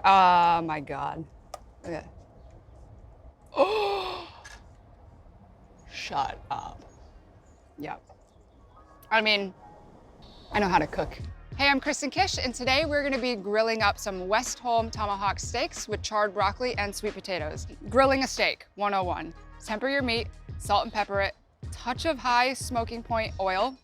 Oh my God. Okay. Oh, shut up. Yep. I mean, I know how to cook. Hey, I'm Kristen Kish, and today we're gonna be grilling up some Westholme tomahawk steaks with charred broccoli and sweet potatoes. Grilling a steak, 101. Temper your meat, salt and pepper it, touch of high smoking point oil,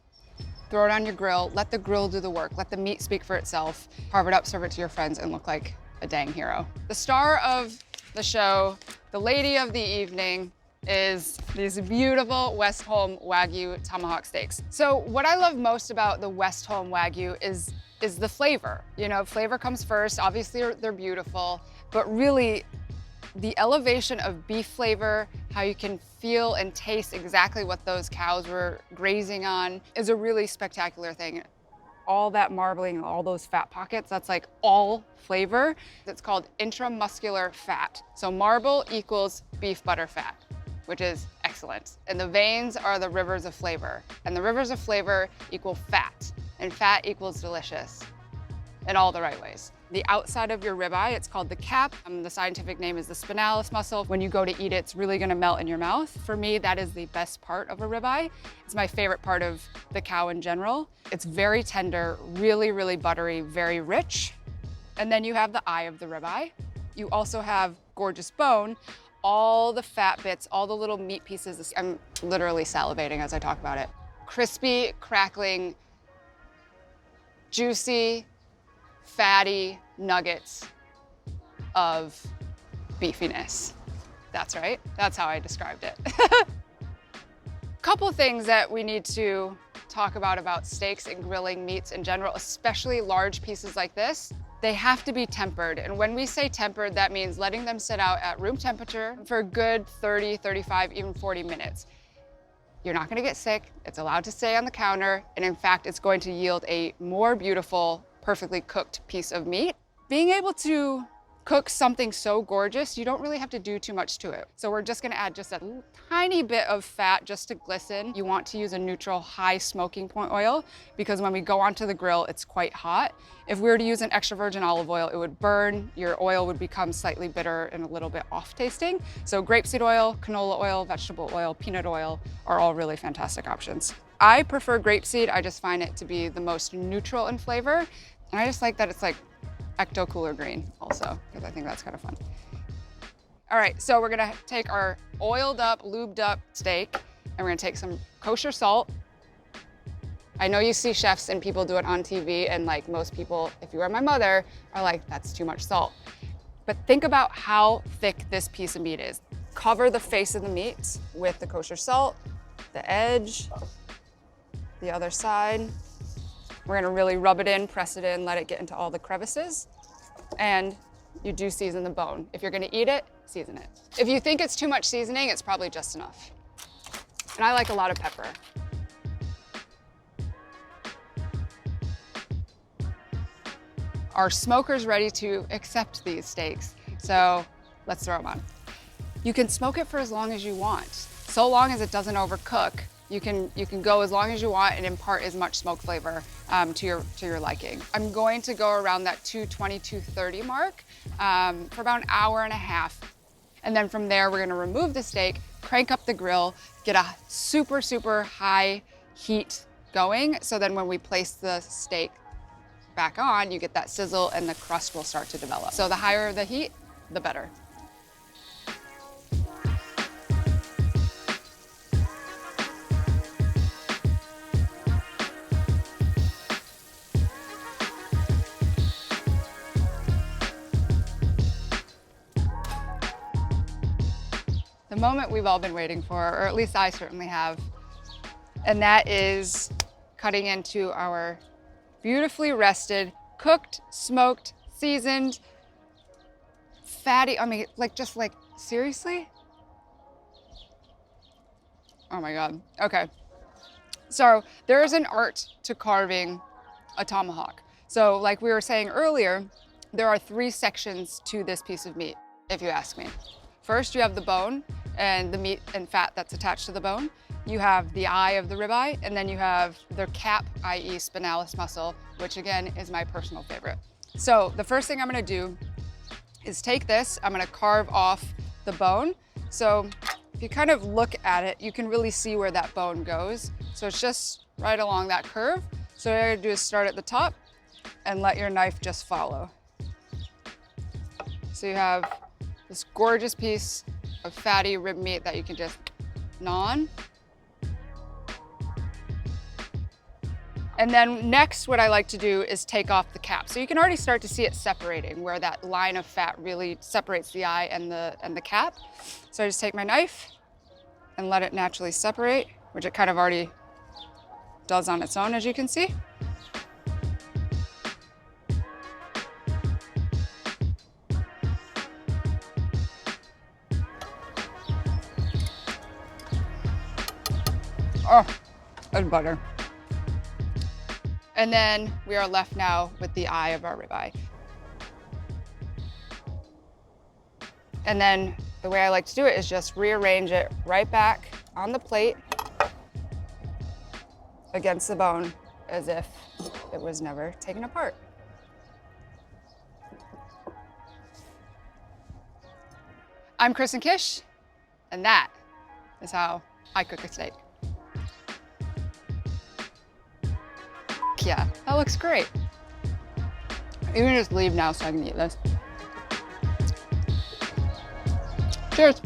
throw it on your grill, let the grill do the work, let the meat speak for itself, carve it up, serve it to your friends, and look like a dang hero. The star of the show, the lady of the evening, is these beautiful Westholme wagyu tomahawk steaks. So what I love most about the Westholme wagyu is the flavor. You know, flavor comes first. Obviously they're beautiful, but really the elevation of beef flavor, how you can feel and taste exactly what those cows were grazing on, is a really spectacular thing. All that marbling, all those fat pockets, that's like all flavor. It's called intramuscular fat. So marble equals beef butter fat, which is excellent. And the veins are the rivers of flavor. And the rivers of flavor equal fat. And fat equals delicious in all the right ways. The outside of your ribeye, it's called the cap. The scientific name is the spinalis muscle. When you go to eat it, it's really gonna melt in your mouth. For me, that is the best part of a ribeye. It's my favorite part of the cow in general. It's very tender, really, really buttery, very rich. And then you have the eye of the ribeye. You also have gorgeous bone, all the fat bits, all the little meat pieces. I'm literally salivating as I talk about it. Crispy, crackling, juicy, fatty nuggets of beefiness. That's right, that's how I described it. Couple things that we need to talk about steaks and grilling meats in general, especially large pieces like this. They have to be tempered. And when we say tempered, that means letting them sit out at room temperature for a good 30, 35, even 40 minutes. You're not gonna get sick. It's allowed to stay on the counter. And in fact, it's going to yield a more beautiful, perfectly cooked piece of meat. Being able to cook something so gorgeous, you don't really have to do too much to it. So we're just gonna add just a tiny bit of fat just to glisten. You want to use a neutral high smoking point oil because when we go onto the grill, it's quite hot. If we were to use an extra virgin olive oil, it would burn, your oil would become slightly bitter and a little bit off tasting. So grapeseed oil, canola oil, vegetable oil, peanut oil are all really fantastic options. I prefer grapeseed. I just find it to be the most neutral in flavor. And I just like that it's like ecto cooler green also, because I think that's kind of fun. All right, so we're gonna take our oiled up, lubed up steak, and we're gonna take some kosher salt. I know you see chefs and people do it on TV, and like most people, if you are my mother, are like, that's too much salt. But think about how thick this piece of meat is. Cover the face of the meat with the kosher salt, the edge, the other side. We're gonna really rub it in, press it in, let it get into all the crevices. And you do season the bone. If you're gonna eat it, season it. If you think it's too much seasoning, it's probably just enough. And I like a lot of pepper. Our smoker's ready to accept these steaks. So let's throw them on. You can smoke it for as long as you want, so long as it doesn't overcook. You can go as long as you want and impart as much smoke flavor to your liking. I'm going to go around that 220, 230 mark for about an hour and a half. And then from there, we're gonna remove the steak, crank up the grill, get a super, super high heat going. So then when we place the steak back on, you get that sizzle and the crust will start to develop. So the higher the heat, the better. The moment we've all been waiting for, or at least I certainly have, and that is cutting into our beautifully rested, cooked, smoked, seasoned, fatty, I mean, just seriously? Oh my God, okay. So there is an art to carving a tomahawk. So like we were saying earlier, there are 3 sections to this piece of meat, if you ask me. First, you have the bone and the meat and fat that's attached to the bone. You have the eye of the ribeye, and then you have the cap, i.e. spinalis muscle, which again is my personal favorite. So the first thing I'm gonna do is take this, I'm gonna carve off the bone. So if you kind of look at it, you can really see where that bone goes. So it's just right along that curve. So what I gotta do is start at the top and let your knife just follow. So you have this gorgeous piece of fatty rib meat that you can just gnaw on. And then next, what I like to do is take off the cap. So you can already start to see it separating, where that line of fat really separates the eye and the cap. So I just take my knife and let it naturally separate, which it kind of already does on its own, as you can see. Oh, that's butter. And then we are left now with the eye of our ribeye. And then the way I like to do it is just rearrange it right back on the plate against the bone as if it was never taken apart. I'm Kristen Kish, and that is how I cook a steak. Yeah, that looks great. You can just leave now so I can eat this. Cheers.